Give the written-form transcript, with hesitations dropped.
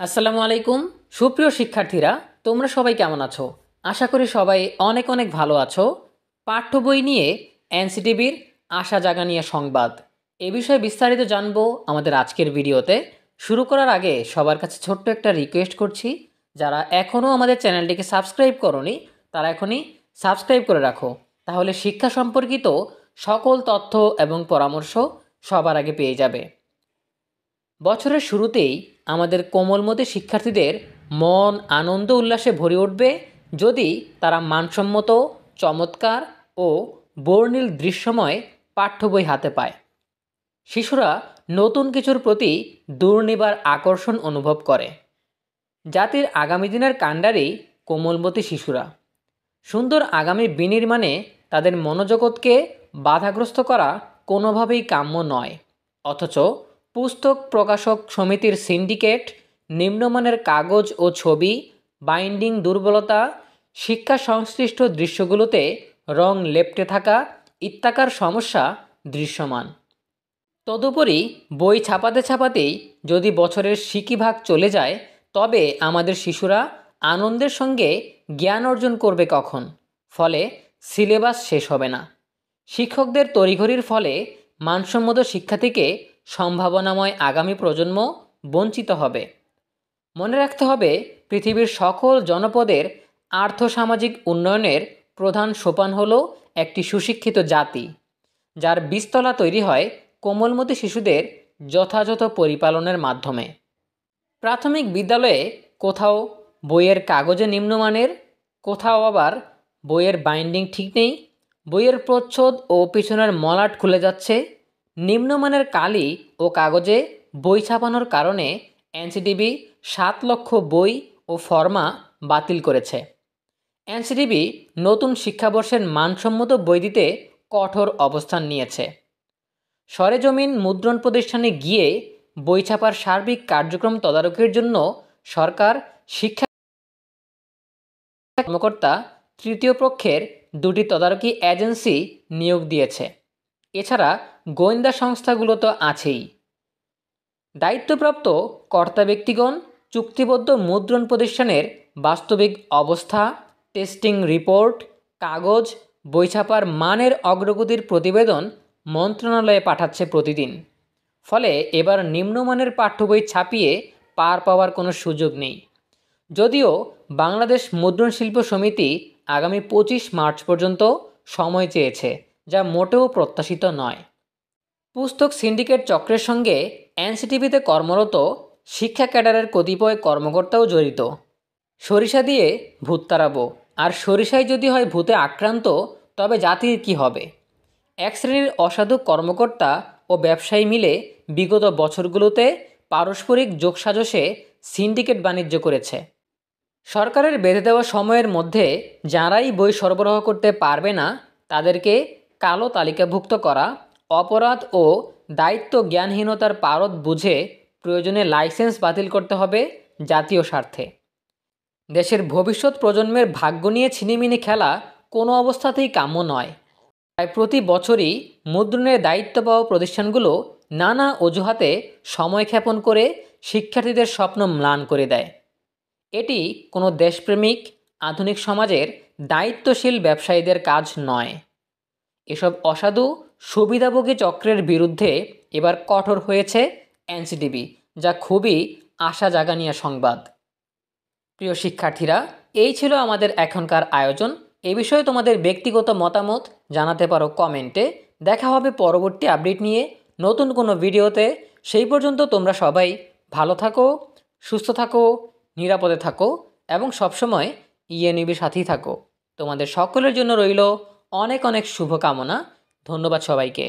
আসসালামু আলাইকুম। সুপ্রিয় শিক্ষার্থীরা, তোমরা সবাই কেমন আছো? আশা করি সবাই অনেক অনেক ভালো আছো। পাঠ্য বই নিয়ে এনসিটিবির আশা জাগানিয়া সংবাদ, এ বিষয়ে বিস্তারিত জানবো আমাদের আজকের ভিডিওতে। শুরু করার আগে সবার কাছে ছোট্ট একটা রিকোয়েস্ট করছি, যারা এখনও আমাদের চ্যানেলটিকে সাবস্ক্রাইব করোনি তারা এখনই সাবস্ক্রাইব করে রাখো, তাহলে শিক্ষা সম্পর্কিত সকল তথ্য এবং পরামর্শ সবার আগে পেয়ে যাবে। বছরের শুরুতেই আমাদের কোমলমতি শিক্ষার্থীদের মন আনন্দ উল্লাসে ভরে উঠবে যদি তারা মানসম্মত, চমৎকার ও বর্ণিল দৃশ্যময় পাঠ্য বই হাতে পায়। শিশুরা নতুন কিছুর প্রতি দুর্নিবার আকর্ষণ অনুভব করে। জাতির আগামী দিনের কাণ্ডারি কোমলমতি শিশুরা। সুন্দর আগামী বিনির্মাণে তাদের মনোজগৎকে বাধাগ্রস্ত করা কোনোভাবেই কাম্য নয়। অথচ পুস্তক প্রকাশক সমিতির সিন্ডিকেট, নিম্নমানের কাগজ ও ছবি, বাইন্ডিং দুর্বলতা, শিক্ষা সংশ্লিষ্ট দৃশ্যগুলোতে রং লেপ্টে থাকা ইত্যাকার সমস্যা দৃশ্যমান। তদুপরি বই ছাপাতে ছাপাতেই যদি বছরের সিকিভাগ চলে যায়, তবে আমাদের শিশুরা আনন্দের সঙ্গে জ্ঞান অর্জন করবে কখন? ফলে সিলেবাস শেষ হবে না। শিক্ষকদের তড়িঘড়ির ফলে মানসম্মত শিক্ষা থেকে সম্ভাবনাময় আগামী প্রজন্ম বঞ্চিত হবে। মনে রাখতে হবে, পৃথিবীর সকল জনপদের আর্থসামাজিক উন্নয়নের প্রধান সোপান হল একটি সুশিক্ষিত জাতি, যার বীজতলা তৈরি হয় কোমলমতি শিশুদের যথাযথ পরিপালনের মাধ্যমে। প্রাথমিক বিদ্যালয়ে কোথাও বইয়ের কাগজে নিম্নমানের, কোথাও আবার বইয়ের বাইন্ডিং ঠিক নেই, বইয়ের প্রচ্ছদ ও পিছনের মলাট খুলে যাচ্ছে। নিম্নমানের কালি ও কাগজে বই ছাপানোর কারণে এনসিটিবি 7 লক্ষ বই ও ফরমা বাতিল করেছে। এনসিটিবি নতুন শিক্ষাবর্ষের মানসম্মত বই দিতে কঠোর অবস্থান নিয়েছে। সরেজমিন মুদ্রণ প্রতিষ্ঠানে গিয়ে বই ছাপার সার্বিক কার্যক্রম তদারকির জন্য সরকার শিক্ষা কর্মকর্তা তৃতীয় পক্ষের 2টি তদারকি এজেন্সি নিয়োগ দিয়েছে। এছাড়া গোয়েন্দা সংস্থাগুলো তো আছেই। দায়িত্বপ্রাপ্ত কর্তা ব্যক্তিগণ চুক্তিবদ্ধ মুদ্রণ প্রতিষ্ঠানের বাস্তবিক অবস্থা, টেস্টিং রিপোর্ট, কাগজ, বই ছাপার মানের অগ্রগতির প্রতিবেদন মন্ত্রণালয়ে পাঠাচ্ছে প্রতিদিন। ফলে এবার নিম্নমানের পাঠ্য বই ছাপিয়ে পার পাওয়ার কোনো সুযোগ নেই। যদিও বাংলাদেশ মুদ্রণ শিল্প সমিতি আগামী 25 মার্চ পর্যন্ত সময় চেয়েছে, যা মোটেও প্রত্যাশিত নয়। পুস্তক সিন্ডিকেট চক্রের সঙ্গে এনসিটিবিতে কর্মরত শিক্ষা ক্যাডারের কতিপয় কর্মকর্তাও জড়িত। সরিষা দিয়ে ভূত তাড়াবো, আর সরিষাই যদি হয় ভূতে আক্রান্ত, তবে জাতির কি হবে? এক শ্রেণীর অসাধু কর্মকর্তা ও ব্যবসায়ী মিলে বিগত বছরগুলোতে পারস্পরিক যোগসাজশে সিন্ডিকেট বাণিজ্য করেছে। সরকারের বেঁধে দেওয়া সময়ের মধ্যে যারাই বই সরবরাহ করতে পারবে না, তাদেরকে কালো তালিকাভুক্ত করা, অপরাধ ও দায়িত্ব জ্ঞানহীনতার পারদ বুঝে প্রয়োজনে লাইসেন্স বাতিল করতে হবে জাতীয় স্বার্থে। দেশের ভবিষ্যৎ প্রজন্মের ভাগ্য নিয়ে ছিনিমিনি খেলা কোনো অবস্থাতেই কাম্য নয়। তাই প্রতি বছরই মুদ্রণের দায়িত্ব পাওয়া প্রতিষ্ঠানগুলো নানা অজুহাতে সময়ক্ষেপণ করে শিক্ষার্থীদের স্বপ্ন ম্লান করে দেয়। এটি কোনো দেশপ্রেমিক আধুনিক সমাজের দায়িত্বশীল ব্যবসায়ীদের কাজ নয়। এসব অসাধু সুবিধাভোগী চক্রের বিরুদ্ধে এবার কঠোর হয়েছে এনসিটিবি, যা খুবই আশা জাগানিয়া সংবাদ। প্রিয় শিক্ষার্থীরা, এই ছিল আমাদের এখনকার আয়োজন। এ বিষয়ে তোমাদের ব্যক্তিগত মতামত জানাতে পারো কমেন্টে। দেখা হবে পরবর্তী আপডেট নিয়ে নতুন কোনো ভিডিওতে। সেই পর্যন্ত তোমরা সবাই ভালো থাকো, সুস্থ থাকো, নিরাপদে থাকো এবং সবসময় ইএনইবির সাথেই থাকো। তোমাদের সকলের জন্য রইল অনেক অনেক শুভকামনা। ধন্যবাদ সবাইকে।